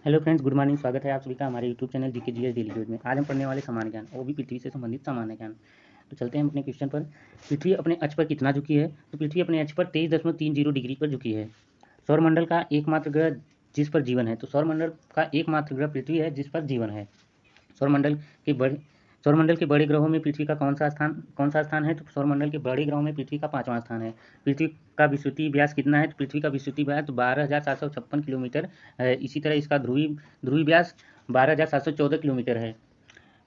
Hello friends, good morning. स्वागत है आप सभी का हमारे YouTube channel GK GS daily news में। आज हम पढ़ने वाले सामान्य ज्ञान, वो भी पृथ्वी से संबंधित सामान्य ज्ञान। तो चलते हैं हम अपने क्वेश्चन पर। पृथ्वी अपने अक्ष पर कितना झुकी है? तो पृथ्वी अपने अक्ष पर 23.30 डिग्री पर झुकी है। सौरमंडल का एकमात्र ग्रह जिस पर जीवन है, तो सौरमंडल का एकमात्र ग्रह पृथ्वी है जिस पर जीवन है। सौरमंडल के बड़े सौरमंडल के बड़े ग्रहों में पृथ्वी का कौन सा स्थान है? तो सौरमंडल के बड़े ग्रहों में पृथ्वी का 5वां स्थान है। पृथ्वी का विषुवतीय व्यास कितना है? तो पृथ्वी का विषुवतीय व्यास 12,756 किलोमीटर है। इसी तरह इसका ध्रुवीय व्यास 12,714 किलोमीटर है।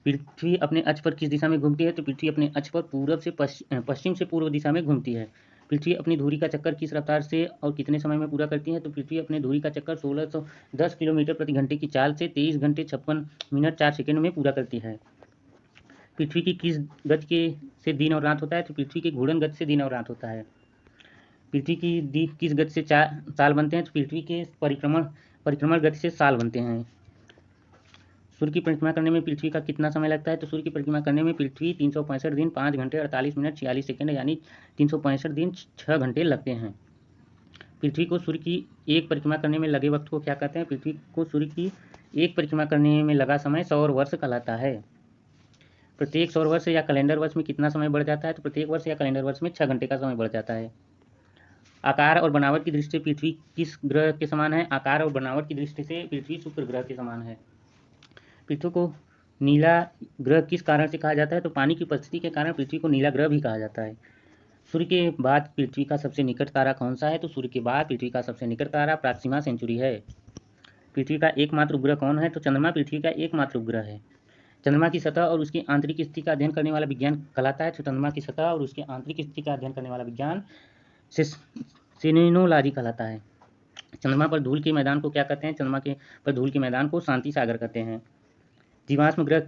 पृथ्वी अपने अक्ष पर किस दिशा में घूमती है? तो पृथ्वी अपने अक्ष पर पूरब से पश्चिम से पूर्व दिशा में घूमती है। पृथ्वी अपनी धुरी का चक्कर किस रफ्तार से और कितने समय में पूरा करती है? तो पृथ्वी अपने धुरी का चक्कर 1610 किलोमीटर प्रति घंटे की चाल से 23 घंटे 56 मिनट 4 सेकंड में पूरा करती है। पृथ्वी की किस गति से दिन और रात होता है? तो पृथ्वी की घूर्णन गति से दिन और रात होता है। पृथ्वी की किस गति से साल बनते हैं? तो पृथ्वी के परिक्रमण गति से साल बनते हैं। सूर्य की परिक्रमा करने में पृथ्वी का कितना समय लगता है? तो सूर्य की परिक्रमा करने में पृथ्वी 365 दिन 5 घंटे 48 मिनट 46 सेकंड यानी 365 दिन 6 घंटे लगते हैं। पृथ्वी को सूर्य की एक परिक्रमा करने में लगे वक्त को क्या कहते हैं? पृथ्वी को सूर्य की एक परिक्रमा करने में लगा समय सौर वर्ष कहलाता है। प्रत्येक सौर वर्ष या कैलेंडर वर्ष में कितना समय बढ़ जाता है? तो प्रत्येक वर्ष या कैलेंडर वर्ष में 6 घंटे का समय बढ़ जाता है। आकार और बनावट की दृष्टि से पृथ्वी किस ग्रह के समान है? आकार और बनावट की दृष्टि से पृथ्वी शुक्र ग्रह के समान है। पृथ्वी को नीला ग्रह किस कारण से कहा जाता है? तो पानी की उपस्थिति के कारण पृथ्वी को नीला ग्रह भी कहा जाता है। सूर्य के बाद पृथ्वी का सबसे निकट तारा कौन सा है? तो सूर्य के बाद पृथ्वी का सबसे निकट तारा प्रॉक्सिमा सेंचुरी है। पृथ्वी का एकमात्र उपग्रह कौन है? तो चंद्रमा पृथ्वी का एकमात्र उपग्रह है। चंद्रमा की सतह और उसकी आंतरिक स्थिति का अध्ययन करने वाला विज्ञान कहलाता है। तो चंद्रमा की सतह और उसकी आंतरिक स्थिति का अध्ययन करने वाला विज्ञान सेलेनोलॉजी कहलाता है। चंद्रमा पर धूल के मैदान को क्या कहते हैं? चंद्रमा के पर धूल के मैदान को शांति सागर कहते हैं। जीवाश्म ग्रह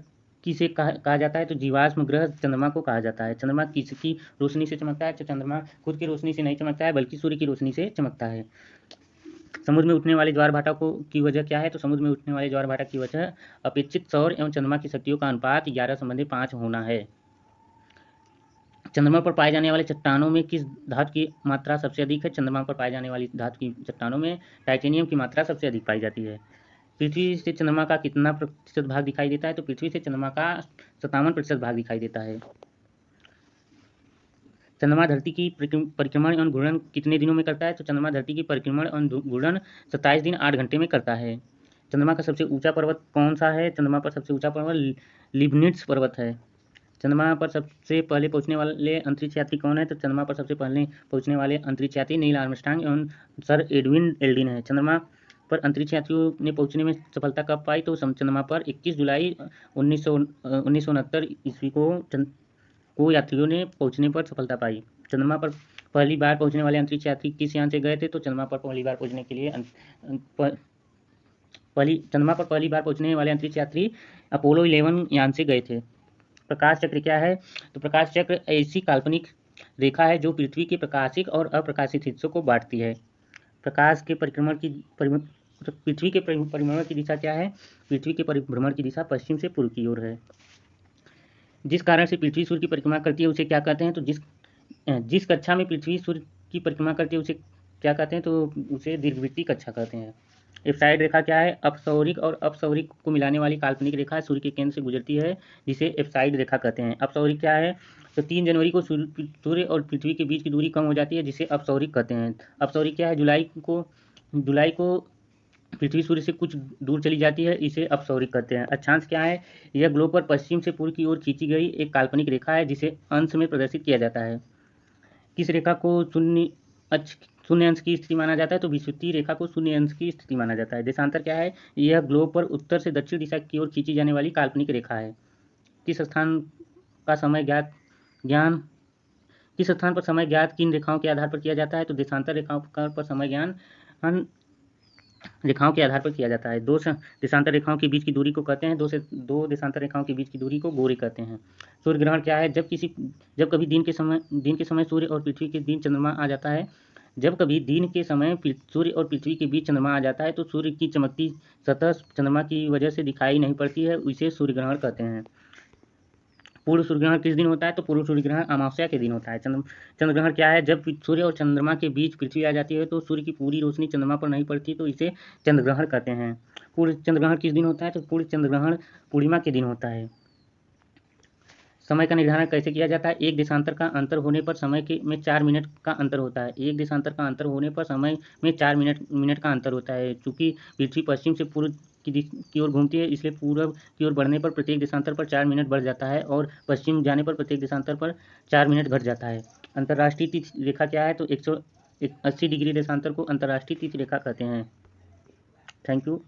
किसे कहा जाता है? तो जीवाश्म ग्रह चंद्रमा को कहा जाता है। चंद्रमा किसकी रोशनी से चमकता है? तो चंद्रमा खुद की रोशनी से नहीं चमकता है, बल्कि सूर्य की रोशनी से चमकता है। समुद्र में उठने वाले ज्वार भाटा की वजह क्या है? तो समुद्र में उठने वाले ज्वार भाटा की वजह अपेक्षित सौर एवं चंद्रमा की शक्तियों का अनुपात 11/5 होना है। चंद्रमा पर पाए जाने वाले चट्टानों में किस धातु की मात्रा सबसे अधिक है? चंद्रमा पर पाए जाने वाली धातु की चट्टानों में टाइटेनियम की मात्रा सबसे अधिक पाई जाती है। पृथ्वी से चंद्रमा का कितना प्रतिशत भाग दिखाई देता है? तो पृथ्वी से चंद्रमा का 57% भाग दिखाई देता है। चंद्रमा धरती की परिक्रमण एवं घूर्णन कितने दिनों में करता है? तो चंद्रमा धरती की परिक्रमण एवं घूर्णन 27 दिन 8 घंटे में करता है। चंद्रमा का सबसे ऊंचा पर्वत कौन सा है? चंद्रमा पर सबसे ऊंचा पर्वत लिबनिट्स पर्वत है। चंद्रमा पर सबसे पहले पहुंचने वाले अंतरिक्ष यात्री कौन है? तो चंद्रमा पर सबसे पहले पहुंचने वाले अंतरिक्ष यात्री नील आर्मस्ट्रांग एवं सर एडविन एल्ड्रिन है। चंद्रमा पर अंतरिक्ष यात्रियों ने पहुंचने में सफलता कब पाई? तो चंद्रमा पर 21 जुलाई 1969 ईस्वी को यात्रियों ने पहुंचने पर सफलता पाई। चंद्रमा पर पहली बार पहुंचने वाले अंतरिक्ष यात्री किस यान से गए थे? तो चंद्रमा पर पहली बार पहुंचने के लिए चंद्रमा पर पहली बार पहुंचने वाले अंतरिक्ष यात्री अपोलो 11 यान से गए थे। प्रकाश चक्र क्या है? तो प्रकाश चक्र ऐसी काल्पनिक रेखा है जो पृथ्वी के प्रकाशित और अप्रकाशित हिस्सों को बांटती है। प्रकाश के पृथ्वी के परिभ्रमण की दिशा क्या है? पृथ्वी के परिभ्रमण की दिशा पश्चिम से पूर्व की ओर है। जिस कारण से पृथ्वी सूर्य की परिक्रमा करती है उसे क्या कहते हैं? तो जिस कक्षा में पृथ्वी सूर्य की परिक्रमा करती है उसे क्या कहते हैं? तो उसे दीर्घवृत्तीय कक्षा कहते हैं। एप्साइड रेखा क्या है? अपसौरिक और अपसौरिक को मिलाने वाली काल्पनिक रेखा सूर्य के केंद्र से गुजरती है, जिसे एप्साइड रेखा कहते हैं। अपसौरिक क्या है? तो 3 जनवरी को सूर्य और पृथ्वी के बीच की दूरी कम हो जाती है, जिसे अपसौरिक कहते हैं। अपसौरिक क्या है? जुलाई को पृथ्वी सूर्य से कुछ दूर चली जाती है, इसे अपसौरिक कहते हैं। अक्षांश क्या है? यह ग्लोब पर पश्चिम से पूर्व की ओर खींची गई एक काल्पनिक रेखा है, जिसे अंश में प्रदर्शित किया जाता है। किस रेखा को शून्य अंश की स्थिति माना जाता है? तो विषुवतीय रेखा को शून्य अंश की स्थिति माना जाता है। देशांतर क्या है? यह ग्लोब पर उत्तर से दक्षिण दिशा की ओर खींची जाने वाली काल्पनिक रेखा है। किस स्थान पर समय ज्ञात किन रेखाओं के आधार पर किया जाता है? तो देशांतर रेखाओं पर समय ज्ञान रेखाओं के आधार पर किया जाता है। दो देशांतर रेखाओं के बीच की दूरी को कहते हैं, दो देशांतर रेखाओं के बीच की दूरी को गोरे कहते हैं। सूर्य ग्रहण क्या है? जब कभी दिन के समय सूर्य और पृथ्वी के बीच चंद्रमा आ जाता है जब कभी दिन के समय सूर्य और पृथ्वी के बीच चंद्रमा आ जाता है तो सूर्य की चमकती सतह चंद्रमा की वजह से दिखाई नहीं पड़ती है, इसे सूर्य ग्रहण कहते हैं। पूर्ण सूर्य ग्रहण किस दिन होता है? तो पूर्ण सूर्य ग्रहण अमावस्या के दिन होता है। चंद्र ग्रहण क्या है? जब सूर्य और चंद्रमा के बीच पृथ्वी आ जाती है तो सूर्य की पूरी रोशनी चंद्रमा पर नहीं पड़ती, तो इसे चंद्र ग्रहण कहते हैं। पूर्ण चंद्र ग्रहण किस दिन होता है? तो पूर्ण चंद्र ग्रहण पूर्णिमा के दिन होता है। समय का निर्धारण कैसे किया जाता है? एक देशांतर का अंतर होने पर समय के में 4 मिनट का अंतर होता है। एक देशांतर का अंतर होने पर समय में 4 मिनट का अंतर होता है। चूंकि पृथ्वी पश्चिम से पूर्व की ओर घूमती है, इसलिए पूर्व की ओर बढ़ने पर प्रत्येक देशांतर पर 4 मिनट बढ़ जाता है और पश्चिम जाने पर प्रत्येक देशांतर पर 4 मिनट घट जाता है। अंतर्राष्ट्रीय तिथि रेखा क्या है? तो 180 डिग्री देशांतर को अंतर्राष्ट्रीय तिथि रेखा कहते हैं। Thank you.